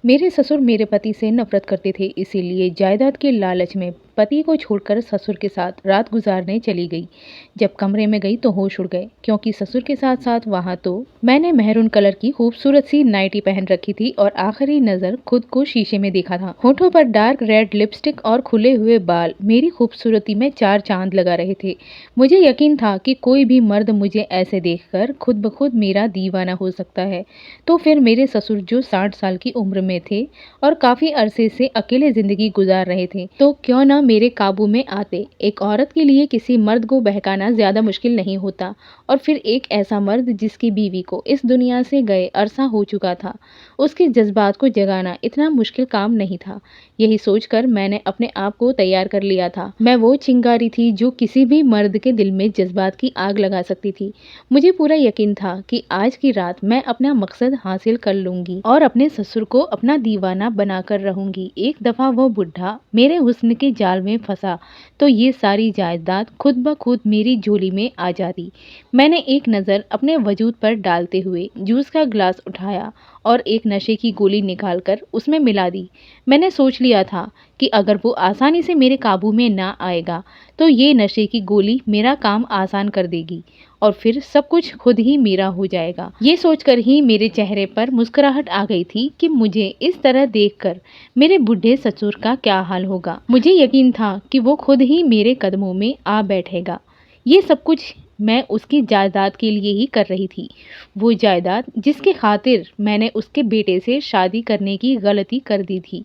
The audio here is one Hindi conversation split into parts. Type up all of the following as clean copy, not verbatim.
मेरे ससुर मेरे पति से नफरत करते थे, इसीलिए जायदाद के लालच में पति को छोड़कर ससुर के साथ रात गुजारने चली गई। जब कमरे में गई तो होश उड़ गए, क्योंकि ससुर के साथ साथ वहां तो मैंने मेहरून कलर की खूबसूरत सी नाइटी पहन रखी थी और आखिरी नजर खुद को शीशे में देखा था। होठों पर डार्क रेड लिपस्टिक और खुले हुए बाल मेरी खूबसूरती में चार चांद लगा रहे थे। मुझे यकीन था कि कोई भी मर्द मुझे ऐसे देखकर खुद ब खुद मेरा दीवाना हो सकता है। तो फिर मेरे ससुर जो 60 साल की उम्र में थे और काफी अरसे से अकेले जिंदगी गुजार रहे थे, तो क्यों ना मेरे काबू में आते। एक औरत के लिए किसी मर्द को बहकाना ज्यादा मुश्किल नहीं होता, और फिर एक ऐसा मर्द जिसकी बीवी को इस दुनिया से गए अरसा हो चुका था, उसके जज्बात को जगाना इतना मुश्किल काम नहीं था। यही सोचकर मैंने अपने आप को तैयार कर लिया था। मैं वो चिंगारी थी जो किसी भी मर्द के दिल में जज्बात की आग लगा सकती थी। मुझे पूरा यकीन था कि आज की रात मैं अपना मकसद हासिल कर लूंगी और अपने ससुर को अपना दीवाना बनाकर रहूंगी। एक दफा वो बुढ़ा मेरे हुस्न के जाल में फंसा तो ये सारी जायदाद खुद ब खुद मेरी झोली में आ जाती। मैंने एक नज़र अपने वजूद पर डालते हुए जूस का ग्लास उठाया और एक नशे की गोली निकालकर उसमें मिला दी। मैंने सोच लिया था कि अगर वो आसानी से मेरे काबू में ना आएगा तो ये नशे की गोली मेरा काम आसान कर देगी और फिर सब कुछ खुद ही मेरा हो जाएगा। ये सोचकर ही मेरे चेहरे पर मुस्कुराहट आ गई थी कि मुझे इस तरह देखकर मेरे बूढ़े ससुर का क्या हाल होगा। मुझे यकीन था कि वो खुद ही मेरे कदमों में आ बैठेगा। ये सब कुछ मैं उसकी जायदाद के लिए ही कर रही थी। वो जायदाद जिसके खातिर मैंने उसके बेटे से शादी करने की गलती कर दी थी।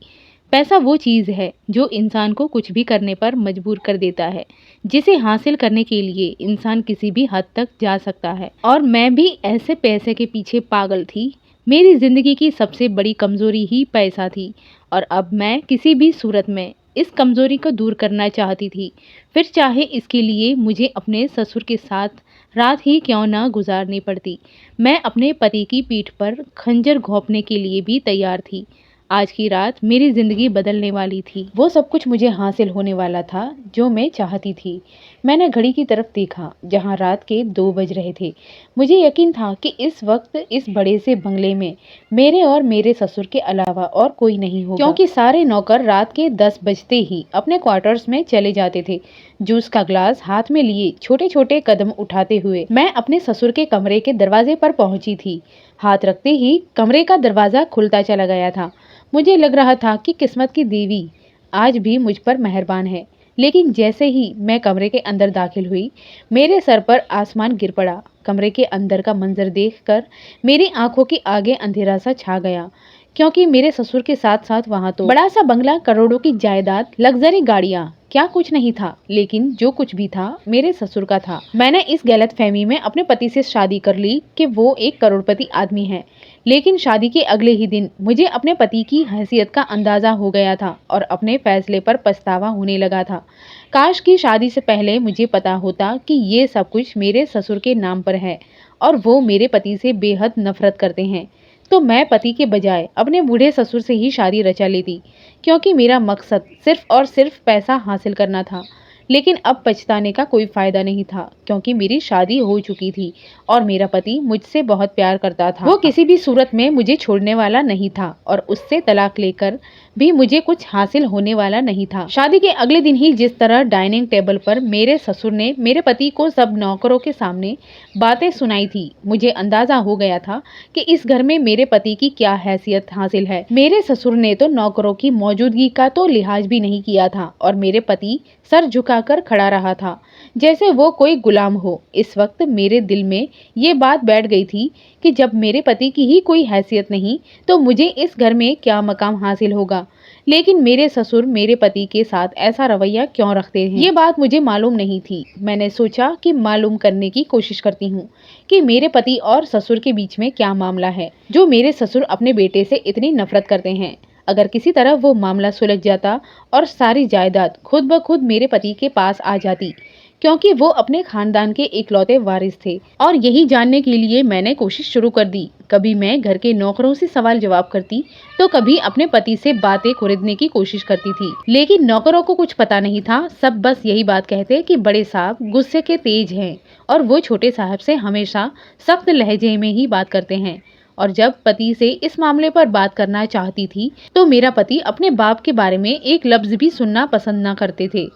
पैसा वो चीज़ है जो इंसान को कुछ भी करने पर मजबूर कर देता है, जिसे हासिल करने के लिए इंसान किसी भी हद तक जा सकता है। और मैं भी ऐसे पैसे के पीछे पागल थी। मेरी जिंदगी की सबसे बड़ी कमजोरी ही पैसा थी, और अब मैं किसी भी सूरत में इस कमजोरी को दूर करना चाहती थी, फिर चाहे इसके लिए मुझे अपने ससुर के साथ रात ही क्यों ना गुजारनी पड़ती। मैं अपने पति की पीठ पर खंजर घोंपने के लिए भी तैयार थी। आज की रात मेरी जिंदगी बदलने वाली थी। वो सब कुछ मुझे हासिल होने वाला था जो मैं चाहती थी। मैंने घड़ी की तरफ देखा जहां रात के 2 बज रहे थे। मुझे यकीन था कि इस वक्त इस बड़े से बंगले में मेरे और मेरे ससुर के अलावा और कोई नहीं होगा, क्योंकि सारे नौकर रात के 10 बजते ही अपने क्वार्टर्स में चले जाते थे। जूस का ग्लास हाथ में लिए छोटे छोटे कदम उठाते हुए मैं अपने ससुर के कमरे के दरवाजे पर पहुंची थी। हाथ रखते ही कमरे का दरवाजा खुलता चला गया था। मुझे लग रहा था कि किस्मत की देवी आज भी मुझ पर मेहरबान है। लेकिन जैसे ही मैं कमरे के अंदर दाखिल हुई, मेरे सर पर आसमान गिर पड़ा। कमरे के अंदर का मंजर देखकर मेरी आंखों के आगे अंधेरा सा छा गया, क्योंकि मेरे ससुर के साथ साथ वहां तो बड़ा सा बंगला, करोड़ों की जायदाद, लग्जरी गाड़ियां, क्या कुछ नहीं था। लेकिन जो कुछ भी था मेरे ससुर का था। मैंने इस गलत फहमी में अपने पति से शादी कर ली कि वो एक करोड़पति आदमी है, लेकिन शादी के अगले ही दिन मुझे अपने पति की हैसियत का अंदाजा हो गया था और अपने फैसले पर पछतावा होने लगा था। काश कि शादी से पहले मुझे पता होता कि ये सब कुछ मेरे ससुर के नाम पर है और वो मेरे पति से बेहद नफरत करते हैं, तो मैं पति के बजाय अपने बूढ़े ससुर से ही शादी रचा लेती, क्योंकि मेरा मकसद सिर्फ और सिर्फ पैसा हासिल करना था। लेकिन अब पछताने का कोई फायदा नहीं था, क्योंकि मेरी शादी हो चुकी थी और मेरा पति मुझसे बहुत प्यार करता था। वो किसी भी सूरत में मुझे छोड़ने वाला नहीं था और उससे तलाक लेकर भी मुझे कुछ हासिल होने वाला नहीं था। शादी के अगले दिन ही जिस तरह डाइनिंग टेबल पर मेरे ससुर ने मेरे पति को सब नौकरों के सामने बातें सुनाई थी, मुझे अंदाजा हो गया था कि इस घर में मेरे पति की क्या हैसियत हासिल है। मेरे ससुर ने तो नौकरों की मौजूदगी का तो लिहाज भी नहीं किया था और मेरे पति सर झुकाकर खड़ा रहा था जैसे वो कोई गुलाम हो। इस वक्त मेरे दिल में ये बात बैठ गई थी कि जब मेरे पति की ही कोई हैसियत नहीं तो मुझे इस घर में क्या मकाम हासिल होगा। लेकिन मेरे ससुर मेरे पति के साथ ऐसा रवैया क्यों रखते हैं, ये बात मुझे मालूम नहीं थी। मैंने सोचा कि मालूम करने की कोशिश करती हूँ कि मेरे पति और ससुर के बीच में क्या मामला है जो मेरे ससुर अपने बेटे से इतनी नफरत करते हैं। अगर किसी तरह वो मामला सुलझ जाता और सारी जायदाद खुद ब खुद मेरे पति के पास आ जाती, क्योंकि वो अपने खानदान के इकलौते वारिस थे। और यही जानने के लिए मैंने कोशिश शुरू कर दी। कभी मैं घर के नौकरों से सवाल जवाब करती तो कभी अपने पति से बातें खरीदने की कोशिश करती थी, लेकिन नौकरों को कुछ पता नहीं था। सब बस यही बात कहते कि बड़े साहब गुस्से के तेज हैं और वो छोटे साहब से हमेशा सख्त लहजे में ही बात करते हैं और जब पति से इस मामले पर बात करना चाहती थी तो मेरा पति अपने बाप के बारे में एक लफ्ज भी सुनना पसंद न करते थे।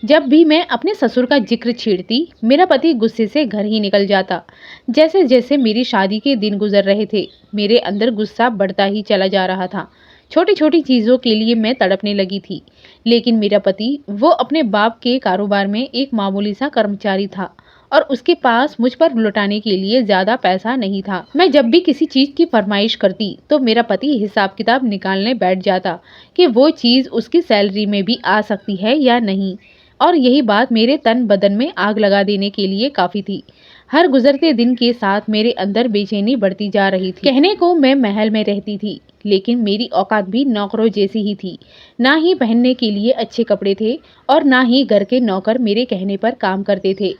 जब भी मैं अपने ससुर का जिक्र छेड़ती, मेरा पति गुस्से से घर ही निकल जाता। जैसे जैसे मेरी शादी के दिन गुजर रहे थे, मेरे अंदर गुस्सा बढ़ता ही चला जा रहा था। छोटी छोटी चीज़ों के लिए मैं तड़पने लगी थी, लेकिन मेरा पति वो अपने बाप के कारोबार में एक मामूली सा कर्मचारी था और उसके पास मुझ पर लुटाने के लिए ज़्यादा पैसा नहीं था। मैं जब भी किसी चीज़ की फरमाइश करती तो मेरा पति हिसाब किताब निकालने बैठ जाता कि वो चीज़ उसकी सैलरी में भी आ सकती है या नहीं, और यही बात मेरे तन बदन में आग लगा देने के लिए काफ़ी थी। हर गुजरते दिन के साथ मेरे अंदर बेचैनी बढ़ती जा रही थी। कहने को मैं महल में रहती थी, लेकिन मेरी औकात भी नौकरों जैसी ही थी। ना ही पहनने के लिए अच्छे कपड़े थे और ना ही घर के नौकर मेरे कहने पर काम करते थे।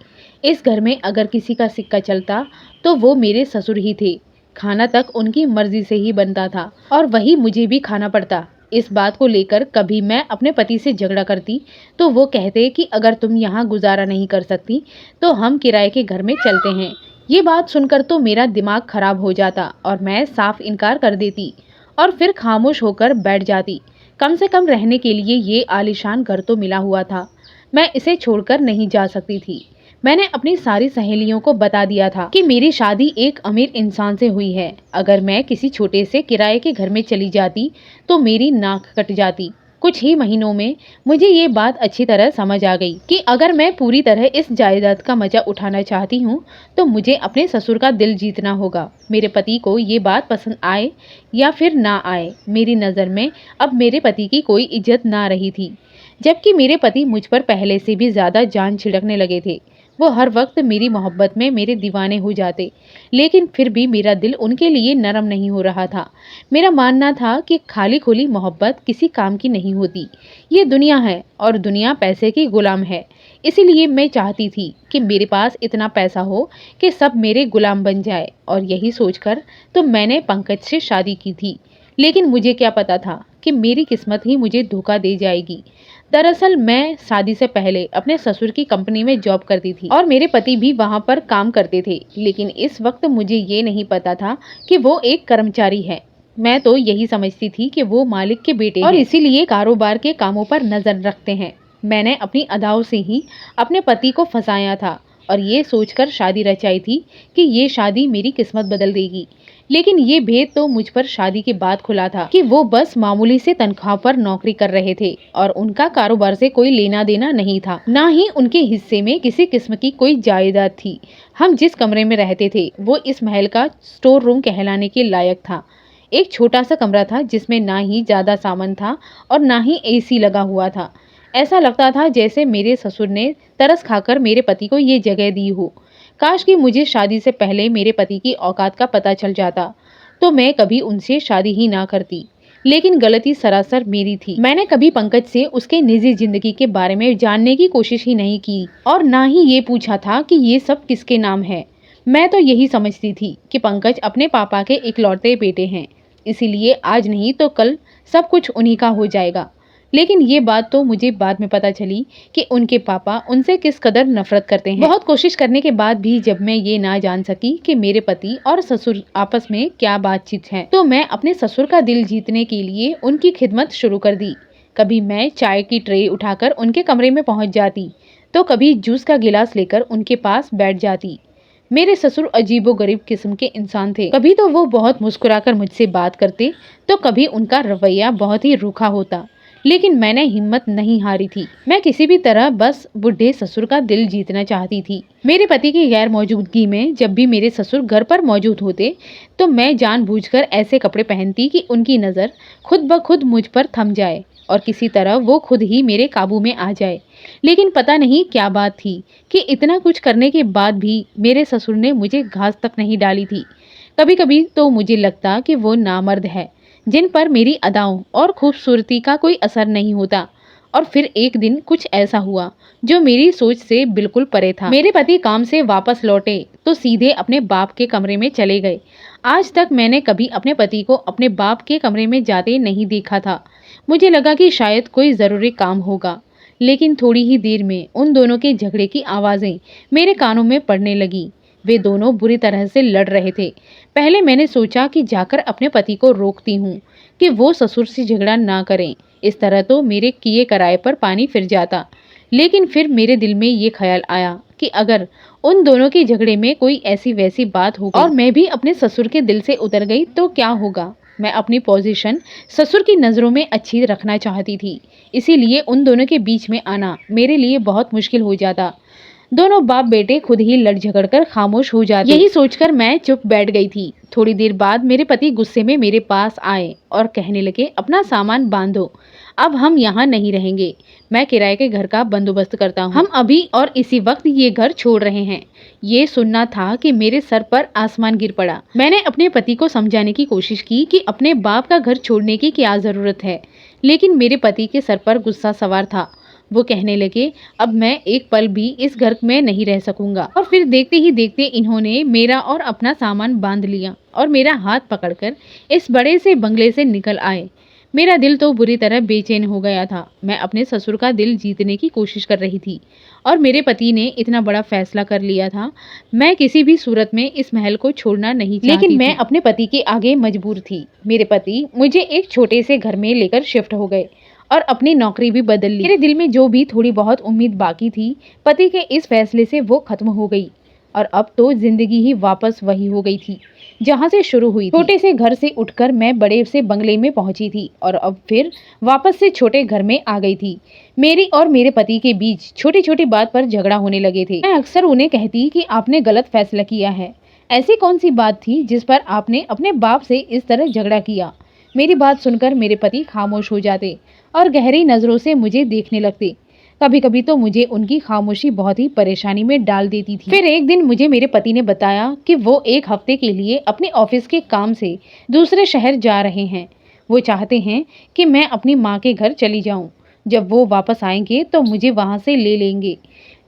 इस घर में अगर किसी का सिक्का चलता तो वो मेरे ससुर ही थे। खाना तक उनकी मर्जी से ही बनता था और वही मुझे भी खाना पड़ता। इस बात को लेकर कभी मैं अपने पति से झगड़ा करती तो वो कहते कि अगर तुम यहाँ गुजारा नहीं कर सकती तो हम किराए के घर में चलते हैं। ये बात सुनकर तो मेरा दिमाग खराब हो जाता और मैं साफ इनकार कर देती और फिर खामोश होकर बैठ जाती। कम से कम रहने के लिए ये आलीशान घर तो मिला हुआ था, मैं इसे छोड़कर नहीं जा सकती थी। मैंने अपनी सारी सहेलियों को बता दिया था कि मेरी शादी एक अमीर इंसान से हुई है। अगर मैं किसी छोटे से किराए के घर में चली जाती तो मेरी नाक कट जाती। कुछ ही महीनों में मुझे ये बात अच्छी तरह समझ आ गई कि अगर मैं पूरी तरह इस जायदाद का मजा उठाना चाहती हूँ तो मुझे अपने ससुर का दिल जीतना होगा। मेरे पति को ये बात पसंद आए या फिर ना आए, मेरी नज़र में अब मेरे पति की कोई इज्जत ना रही थी। जबकि मेरे पति मुझ पर पहले से भी ज़्यादा जान छिड़कने लगे थे। वो हर वक्त मेरी मोहब्बत में मेरे दीवाने हो जाते, लेकिन फिर भी मेरा दिल उनके लिए नरम नहीं हो रहा था। मेरा मानना था कि खाली खुली मोहब्बत किसी काम की नहीं होती। ये दुनिया है और दुनिया पैसे की गुलाम है। इसीलिए मैं चाहती थी कि मेरे पास इतना पैसा हो कि सब मेरे गुलाम बन जाए, और यही सोचकर तो मैंने पंकज से शादी की थी। लेकिन मुझे क्या पता था कि मेरी किस्मत ही मुझे धोखा दे जाएगी। दरअसल मैं शादी से पहले अपने ससुर की कंपनी में जॉब करती थी और मेरे पति भी वहां पर काम करते थे, लेकिन इस वक्त मुझे ये नहीं पता था कि वो एक कर्मचारी है। मैं तो यही समझती थी कि वो मालिक के बेटे और इसीलिए कारोबार के कामों पर नजर रखते हैं। मैंने अपनी अदाओं से ही अपने पति को फंसाया था और ये सोचकर शादी रचाई थी कि ये शादी मेरी किस्मत बदल देगी। लेकिन ये भेद तो मुझ पर शादी के बाद खुला था कि वो बस मामूली से तनख्वाह पर नौकरी कर रहे थे और उनका कारोबार से कोई लेना देना नहीं था, ना ही उनके हिस्से में किसी किस्म की कोई जायदाद थी। हम जिस कमरे में रहते थे वो इस महल का स्टोर रूम कहलाने के लायक था। एक छोटा सा कमरा था जिसमें ना ही ज्यादा सामान था और ना ही एसी लगा हुआ था। ऐसा लगता था जैसे मेरे ससुर ने तरस खाकर मेरे पति को ये जगह दी हो। काश कि मुझे शादी से पहले मेरे पति की औकात का पता चल जाता तो मैं कभी उनसे शादी ही ना करती। लेकिन गलती सरासर मेरी थी। मैंने कभी पंकज से उसके निजी जिंदगी के बारे में जानने की कोशिश ही नहीं की और ना ही ये पूछा था कि ये सब किसके नाम है। मैं तो यही समझती थी कि पंकज अपने पापा के इकलौते बेटे हैं, इसीलिए आज नहीं तो कल सब कुछ उन्हीं का हो जाएगा। लेकिन ये बात तो मुझे बाद में पता चली कि उनके पापा उनसे किस कदर नफरत करते हैं। बहुत कोशिश करने के बाद भी जब मैं ये ना जान सकी कि मेरे पति और ससुर आपस में क्या बातचीत है, तो मैं अपने ससुर का दिल जीतने के लिए उनकी खिदमत शुरू कर दी। कभी मैं चाय की ट्रे उठाकर उनके कमरे में पहुंच जाती तो कभी जूस का गिलास लेकर उनके पास बैठ जाती। मेरे ससुर अजीबोगरीब किस्म के इंसान थे। कभी तो वो बहुत मुस्कुराकर मुझसे बात करते तो कभी उनका रवैया बहुत ही रूखा होता, लेकिन मैंने हिम्मत नहीं हारी थी। मैं किसी भी तरह बस बुढ़े ससुर का दिल जीतना चाहती थी। मेरे पति की गैर मौजूदगी में जब भी मेरे ससुर घर पर मौजूद होते तो मैं जानबूझकर ऐसे कपड़े पहनती कि उनकी नज़र खुद ब खुद मुझ पर थम जाए और किसी तरह वो खुद ही मेरे काबू में आ जाए। लेकिन पता नहीं क्या बात थी कि इतना कुछ करने के बाद भी मेरे ससुर ने मुझे घास तक नहीं डाली थी। कभी कभी तो मुझे लगता कि वो नामर्द है जिन पर मेरी अदाओं और खूबसूरती का कोई असर नहीं होता। और फिर एक दिन कुछ ऐसा हुआ जो मेरी सोच से बिल्कुल परे था। मेरे पति काम से वापस लौटे तो सीधे अपने बाप के कमरे में चले गए। आज तक मैंने कभी अपने पति को अपने बाप के कमरे में जाते नहीं देखा था। मुझे लगा कि शायद कोई ज़रूरी काम होगा, लेकिन थोड़ी ही देर में उन दोनों के झगड़े की आवाज़ें मेरे कानों में पड़ने लगी। वे दोनों बुरी तरह से लड़ रहे थे। पहले मैंने सोचा कि जाकर अपने पति को रोकती हूँ कि वो ससुर से झगड़ा ना करें, इस तरह तो मेरे किए कराए पर पानी फिर जाता। लेकिन फिर मेरे दिल में ये ख्याल आया कि अगर उन दोनों के झगड़े में कोई ऐसी वैसी बात हो गई और मैं भी अपने ससुर के दिल से उतर गई तो क्या होगा। मैं अपनी पोजीशन ससुर की नज़रों में अच्छी रखना चाहती थी, इसीलिए उन दोनों के बीच में आना मेरे लिए बहुत मुश्किल हो जाता। दोनों बाप बेटे खुद ही लड़ झगड़ कर खामोश हो जाते। यही सोचकर मैं चुप बैठ गई थी। थोड़ी देर बाद मेरे पति गुस्से में मेरे पास आए और कहने लगे, अपना सामान बांधो, अब हम यहाँ नहीं रहेंगे, मैं किराए के घर का बंदोबस्त करता हूँ। हम अभी और इसी वक्त ये घर छोड़ रहे हैं। ये सुनना था कि मेरे सर पर आसमान गिर पड़ा। मैंने अपने पति को समझाने की कोशिश की कि अपने बाप का घर छोड़ने की क्या जरूरत है, लेकिन मेरे पति के सर पर गुस्सा सवार था। वो कहने लगे, अब मैं एक पल भी इस घर में नहीं रह सकूंगा। और फिर देखते ही देखते इन्होंने मेरा और अपना सामान बांध लिया और मेरा हाथ पकड़कर इस बड़े से बंगले से निकल आए। मेरा दिल तो बुरी तरह बेचैन हो गया था। मैं अपने ससुर का दिल जीतने की कोशिश कर रही थी और मेरे पति ने इतना बड़ा फैसला कर लिया था। मैं किसी भी सूरत में इस महल को छोड़ना नहीं चाहती लेकिन मैं अपने पति के आगे मजबूर थी। मेरे पति मुझे एक छोटे से घर में लेकर शिफ्ट हो गए और अपनी नौकरी भी बदल ली। मेरे दिल में जो भी थोड़ी बहुत उम्मीद बाकी थी, पति के इस फैसले से वो खत्म हो गई और अब तो जिंदगी ही वापस वही हो गई थी जहाँ से शुरू हुई थी। छोटे से घर से उठकर मैं बड़े से बंगले में पहुंची थी और अब फिर वापस से छोटे घर में आ गई थी। मेरी और मेरे पति के बीच छोटी छोटी बात पर झगड़ा होने लगे थे। मैं अक्सर उन्हें कहती कि आपने गलत फैसला किया है। ऐसी कौन सी बात थी जिस पर आपने अपने बाप से इस तरह झगड़ा किया। मेरी बात सुनकर मेरे पति खामोश हो जाते और गहरी नजरों से मुझे देखने लगते। कभी कभी तो मुझे उनकी खामोशी बहुत ही परेशानी में डाल देती थी। फिर एक दिन मुझे मेरे पति ने बताया कि वो एक हफ्ते के लिए अपने ऑफिस के काम से दूसरे शहर जा रहे हैं। वो चाहते हैं कि मैं अपनी माँ के घर चली जाऊं। जब वो वापस आएंगे तो मुझे वहां से ले लेंगे,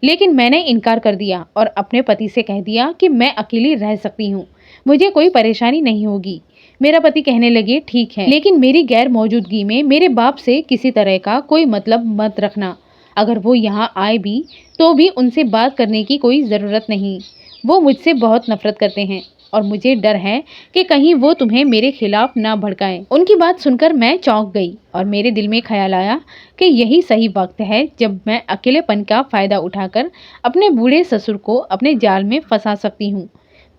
लेकिन मैंने इनकार कर दिया और अपने पति से कह दिया कि मैं अकेली रह सकती हूँ, मुझे कोई परेशानी नहीं होगी। मेरा पति कहने लगे, ठीक है, लेकिन मेरी गैर मौजूदगी में मेरे बाप से किसी तरह का कोई मतलब मत रखना। अगर वो यहाँ आए भी तो भी उनसे बात करने की कोई ज़रूरत नहीं। वो मुझसे बहुत नफरत करते हैं और मुझे डर है कि कहीं वो तुम्हें मेरे खिलाफ ना भड़काएं। उनकी बात सुनकर मैं चौंक गई और मेरे दिल में ख्याल आया कि यही सही वक्त है जब मैं अकेलेपन का फ़ायदा उठाकर अपने बूढ़े ससुर को अपने जाल में फंसा सकती हूँ।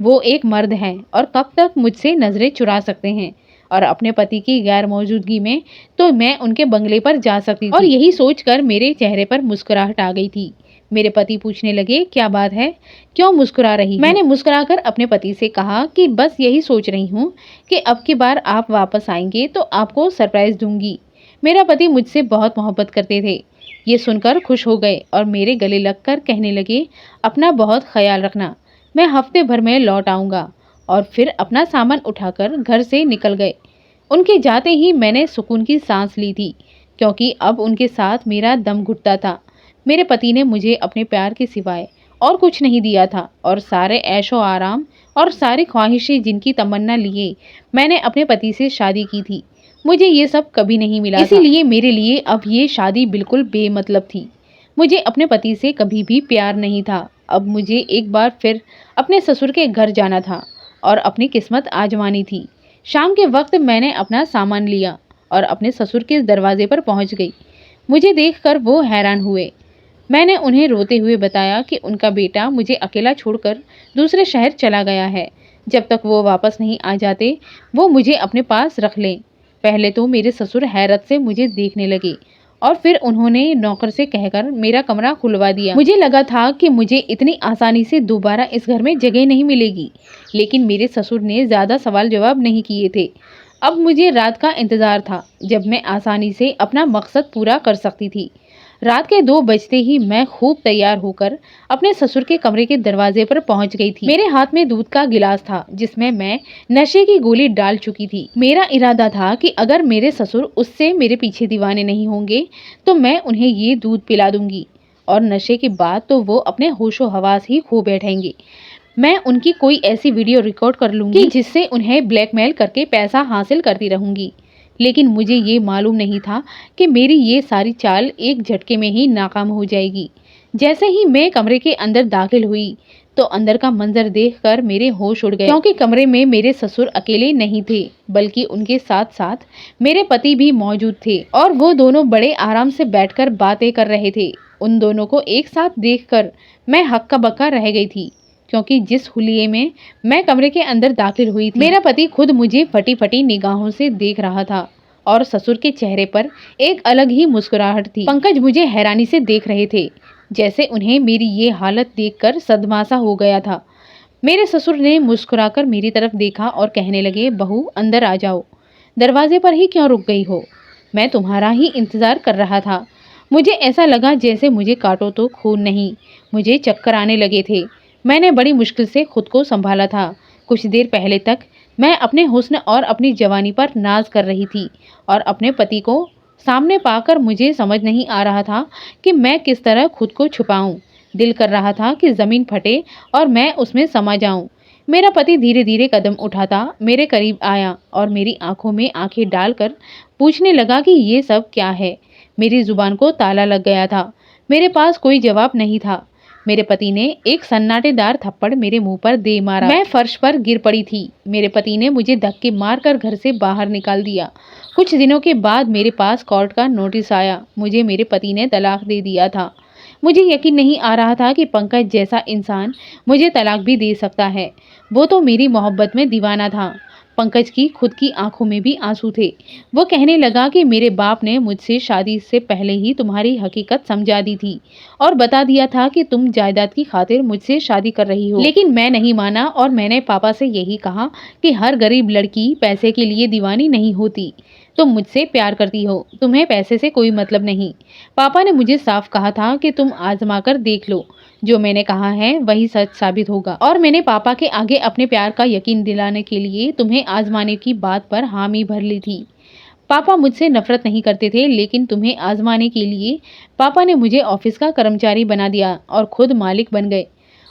वो एक मर्द हैं और कब तक मुझसे नज़रें चुरा सकते हैं, और अपने पति की गैर मौजूदगी में तो मैं उनके बंगले पर जा सकती थी। और यही सोचकर मेरे चेहरे पर मुस्कुराहट आ गई थी। मेरे पति पूछने लगे, क्या बात है, क्यों मुस्कुरा रही? मैंने मुस्कुराकर अपने पति से कहा कि बस यही सोच रही हूँ कि अब की बार आप वापस आएंगे तो आपको सरप्राइज दूंगी। मेरा पति मुझसे बहुत मोहब्बत करते थे। ये सुनकर खुश हो गए और मेरे गले लगकर कहने लगे, अपना बहुत ख्याल रखना, मैं हफ्ते भर में लौट आऊँगा। और फिर अपना सामान उठाकर घर से निकल गए। उनके जाते ही मैंने सुकून की सांस ली थी, क्योंकि अब उनके साथ मेरा दम घुटता था। मेरे पति ने मुझे अपने प्यार के सिवाय और कुछ नहीं दिया था और सारे ऐशो आराम और सारी ख्वाहिशें जिनकी तमन्ना लिए मैंने अपने पति से शादी की थी, मुझे ये सब कभी नहीं मिला। इसीलिए मेरे लिए अब ये शादी बिल्कुल बेमतलब थी। मुझे अपने पति से कभी भी प्यार नहीं था। अब मुझे एक बार फिर अपने ससुर के घर जाना था और अपनी किस्मत आजमानी थी। शाम के वक्त मैंने अपना सामान लिया और अपने ससुर के दरवाजे पर पहुंच गई। मुझे देखकर वो हैरान हुए। मैंने उन्हें रोते हुए बताया कि उनका बेटा मुझे अकेला छोड़कर दूसरे शहर चला गया है। जब तक वो वापस नहीं आ जाते वो मुझे अपने पास रख लें। पहले तो मेरे ससुर हैरत से मुझे देखने लगे और फिर उन्होंने नौकर से कहकर मेरा कमरा खुलवा दिया। मुझे लगा था कि मुझे इतनी आसानी से दोबारा इस घर में जगह नहीं मिलेगी, लेकिन मेरे ससुर ने ज़्यादा सवाल जवाब नहीं किए थे। अब मुझे रात का इंतज़ार था जब मैं आसानी से अपना मकसद पूरा कर सकती थी। रात के 2 बजते ही मैं खूब तैयार होकर अपने ससुर के कमरे के दरवाजे पर पहुंच गई थी। मेरे हाथ में दूध का गिलास था जिसमें मैं नशे की गोली डाल चुकी थी। मेरा इरादा था कि अगर मेरे ससुर उससे मेरे पीछे दीवाने नहीं होंगे तो मैं उन्हें ये दूध पिला दूंगी और नशे के बाद तो वो अपने होशो हवास ही खो बैठेंगे। मैं उनकी कोई ऐसी वीडियो रिकॉर्ड कर लूंगी जिससे उन्हें ब्लैकमेल करके पैसा हासिल करती रहूंगी। लेकिन मुझे ये मालूम नहीं था कि मेरी ये सारी चाल एक झटके में ही नाकाम हो जाएगी। जैसे ही मैं कमरे के अंदर दाखिल हुई तो अंदर का मंजर देखकर मेरे होश उड़ गए, क्योंकि कमरे में मेरे ससुर अकेले नहीं थे बल्कि उनके साथ साथ मेरे पति भी मौजूद थे और वो दोनों बड़े आराम से बैठकर बातें कर रहे थे। उन दोनों को एक साथ देखकर मैं हक्का बक्का रह गई थी, क्योंकि जिस हुलिये में मैं कमरे के अंदर दाखिल हुई थी, मेरा पति खुद मुझे फटी फटी निगाहों से देख रहा था और ससुर के चेहरे पर एक अलग ही मुस्कुराहट थी। पंकज मुझे हैरानी से देख रहे थे, जैसे उन्हें मेरी ये हालत देखकर सदमा सा हो गया था। मेरे ससुर ने मुस्कुराकर मेरी तरफ देखा और कहने लगे, बहू अंदर आ जाओ, दरवाजे पर ही क्यों रुक गई हो? मैं तुम्हारा ही इंतजार कर रहा था। मुझे ऐसा लगा जैसे मुझे काटो तो खून नहीं, मुझे चक्कर आने लगे थे। मैंने बड़ी मुश्किल से खुद को संभाला था। कुछ देर पहले तक मैं अपने हुस्न और अपनी जवानी पर नाज कर रही थी और अपने पति को सामने पाकर मुझे समझ नहीं आ रहा था कि मैं किस तरह खुद को छुपाऊं। दिल कर रहा था कि ज़मीन फटे और मैं उसमें समा जाऊं। मेरा पति धीरे धीरे कदम उठाता मेरे करीब आया और मेरी आंखों में आंखें डालकर पूछने लगा कि ये सब क्या है। मेरी जुबान को ताला लग गया था। मेरे पास कोई जवाब नहीं था। मेरे पति ने एक सन्नाटेदार थप्पड़ मेरे मुंह पर दे मारा। मैं फर्श पर गिर पड़ी थी। मेरे पति ने मुझे धक्के मारकर घर से बाहर निकाल दिया। कुछ दिनों के बाद मेरे पास कोर्ट का नोटिस आया। मुझे मेरे पति ने तलाक दे दिया था। मुझे यकीन नहीं आ रहा था कि पंकज जैसा इंसान मुझे तलाक भी दे सकता है। वो तो मेरी मोहब्बत में दीवाना था। पंकज की खुद की आंखों में भी आंसू थे। वो कहने लगा कि मेरे बाप ने मुझसे शादी से पहले ही तुम्हारी हकीकत समझा दी थी और बता दिया था कि तुम जायदाद की खातिर मुझसे शादी कर रही हो। लेकिन मैं नहीं माना और मैंने पापा से यही कहा कि हर गरीब लड़की पैसे के लिए दीवानी नहीं होती। तुम मुझसे प्यार करती हो, तुम्हें पैसे से कोई मतलब नहीं। पापा ने मुझे साफ कहा था कि तुम आजमा कर देख लो, जो मैंने कहा है वही सच साबित होगा। और मैंने पापा के आगे अपने प्यार का यकीन दिलाने के लिए तुम्हें आजमाने की बात पर हामी भर ली थी। पापा मुझसे नफरत नहीं करते थे, लेकिन तुम्हें आजमाने के लिए पापा ने मुझे ऑफिस का कर्मचारी बना दिया और खुद मालिक बन गए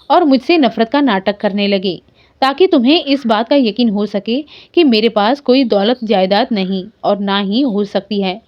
और मुझसे नफरत का नाटक करने लगे, ताकि तुम्हें इस बात का यकीन हो सके कि मेरे पास कोई दौलत जायदाद नहीं और ना ही हो सकती है।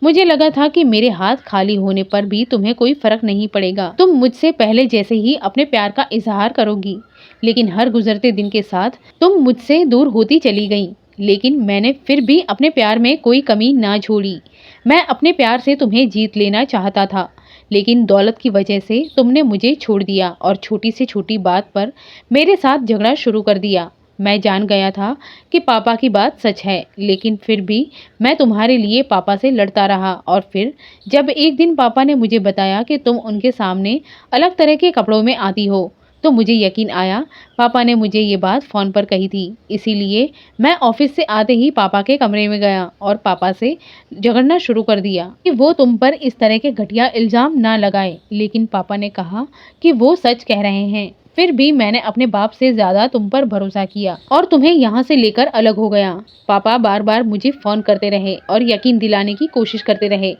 मुझे लगा था कि मेरे हाथ खाली होने पर भी तुम्हें कोई फर्क नहीं पड़ेगा। तुम मुझसे पहले जैसे ही अपने प्यार का इजहार करोगी, लेकिन हर गुजरते दिन के साथ तुम मुझसे दूर होती चली गई। लेकिन मैंने फिर भी अपने प्यार में कोई कमी ना छोड़ी। मैं अपने प्यार से तुम्हें जीत लेना चाहता था, लेकिन दौलत की वजह से तुमने मुझे छोड़ दिया और छोटी से छोटी बात पर मेरे साथ झगड़ा शुरू कर दिया। मैं जान गया था कि पापा की बात सच है, लेकिन फिर भी मैं तुम्हारे लिए पापा से लड़ता रहा। और फिर जब एक दिन पापा ने मुझे बताया कि तुम उनके सामने अलग तरह के कपड़ों में आती हो, तो मुझे यकीन आया पापा ने मुझे ये बात फ़ोन पर कही थी। इसीलिए मैं ऑफिस से आते ही पापा के कमरे में गया और पापा से झगड़ना शुरू कर दिया कि वो तुम पर इस तरह के घटिया इल्ज़ाम ना लगाए। लेकिन पापा ने कहा कि वो सच कह रहे हैं। फिर भी मैंने अपने बाप से ज़्यादा तुम पर भरोसा किया और तुम्हें यहाँ से लेकर अलग हो गया। पापा बार बार मुझे फ़ोन करते रहे और यकीन दिलाने की कोशिश करते रहे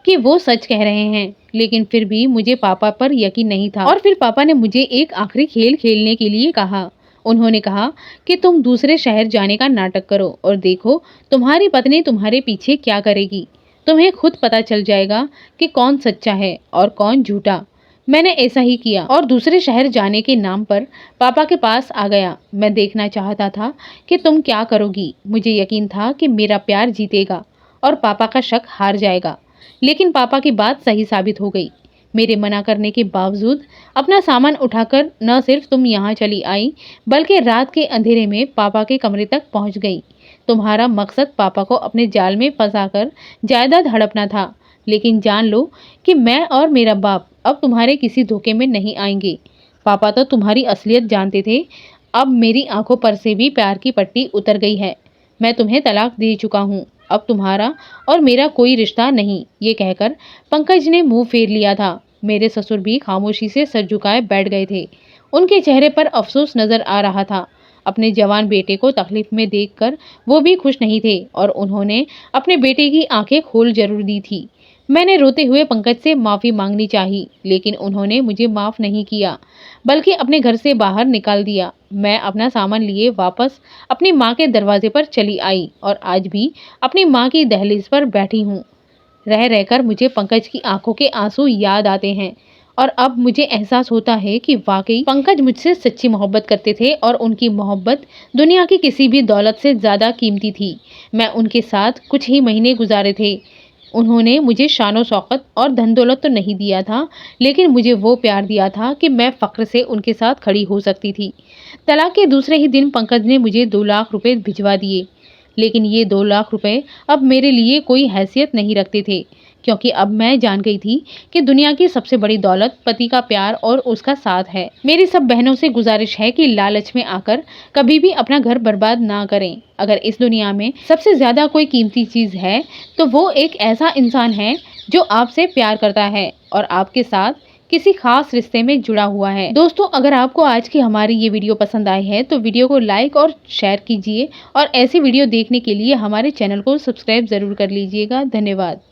कि वो सच कह रहे हैं, लेकिन फिर भी मुझे पापा पर यकीन नहीं था। और फिर पापा ने मुझे एक आखिरी खेल खेलने के लिए कहा। उन्होंने कहा कि तुम दूसरे शहर जाने का नाटक करो और देखो तुम्हारी पत्नी तुम्हारे पीछे क्या करेगी। तुम्हें खुद पता चल जाएगा कि कौन सच्चा है और कौन झूठा। मैंने ऐसा ही किया और दूसरे शहर जाने के नाम पर पापा के पास आ गया। मैं देखना चाहता था कि तुम क्या करोगी। मुझे यकीन था कि मेरा प्यार जीतेगा और पापा का शक हार जाएगा, लेकिन पापा की बात सही साबित हो गई। मेरे मना करने के बावजूद अपना सामान उठाकर न सिर्फ तुम यहाँ चली आई, बल्कि रात के अंधेरे में पापा के कमरे तक पहुँच गई। तुम्हारा मकसद पापा को अपने जाल में फंसाकर जायदाद हड़पना था, लेकिन जान लो कि मैं और मेरा बाप अब तुम्हारे किसी धोखे में नहीं आएंगे। पापा तो तुम्हारी असलियत जानते थे। अब मेरी आंखों पर से भी प्यार की पट्टी उतर गई है। मैं तुम्हें तलाक दे चुका हूँ। अब तुम्हारा और मेरा कोई रिश्ता नहीं। ये कहकर पंकज ने मुंह फेर लिया था। मेरे ससुर भी खामोशी से सर झुकाए बैठ गए थे। उनके चेहरे पर अफसोस नजर आ रहा था। अपने जवान बेटे को तकलीफ में देखकर वो भी खुश नहीं थे और उन्होंने अपने बेटे की आंखें खोल जरूर दी थी। मैंने रोते हुए पंकज से माफ़ी मांगनी चाही, लेकिन उन्होंने मुझे माफ़ नहीं किया, बल्कि अपने घर से बाहर निकाल दिया। मैं अपना सामान लिए वापस अपनी माँ के दरवाजे पर चली आई और आज भी अपनी माँ की दहलीज पर बैठी हूँ। रह रहकर मुझे पंकज की आंखों के आंसू याद आते हैं और अब मुझे एहसास होता है कि वाकई पंकज मुझसे सच्ची मोहब्बत करते थे और उनकी मोहब्बत दुनिया की किसी भी दौलत से ज़्यादा कीमती थी। मैं उनके साथ कुछ ही महीने गुजारे थे। उन्होंने मुझे शानो शौकत और धन दौलत तो नहीं दिया था, लेकिन मुझे वो प्यार दिया था कि मैं फ़ख्र से उनके साथ खड़ी हो सकती थी। तलाक के दूसरे ही दिन पंकज ने मुझे 2 लाख रुपए भिजवा दिए, लेकिन ये 2 लाख रुपए अब मेरे लिए कोई हैसियत नहीं रखते थे, क्योंकि अब मैं जान गई थी कि दुनिया की सबसे बड़ी दौलत पति का प्यार और उसका साथ है। मेरी सब बहनों से गुजारिश है कि लालच में आकर कभी भी अपना घर बर्बाद ना करें। अगर इस दुनिया में सबसे ज़्यादा कोई कीमती चीज़ है, तो वो एक ऐसा इंसान है जो आपसे प्यार करता है और आपके साथ किसी खास रिश्ते में जुड़ा हुआ है। दोस्तों, अगर आपको आज की हमारी ये वीडियो पसंद आई है तो वीडियो को लाइक और शेयर कीजिए और ऐसी वीडियो देखने के लिए हमारे चैनल को सब्सक्राइब ज़रूर कर लीजिएगा। धन्यवाद।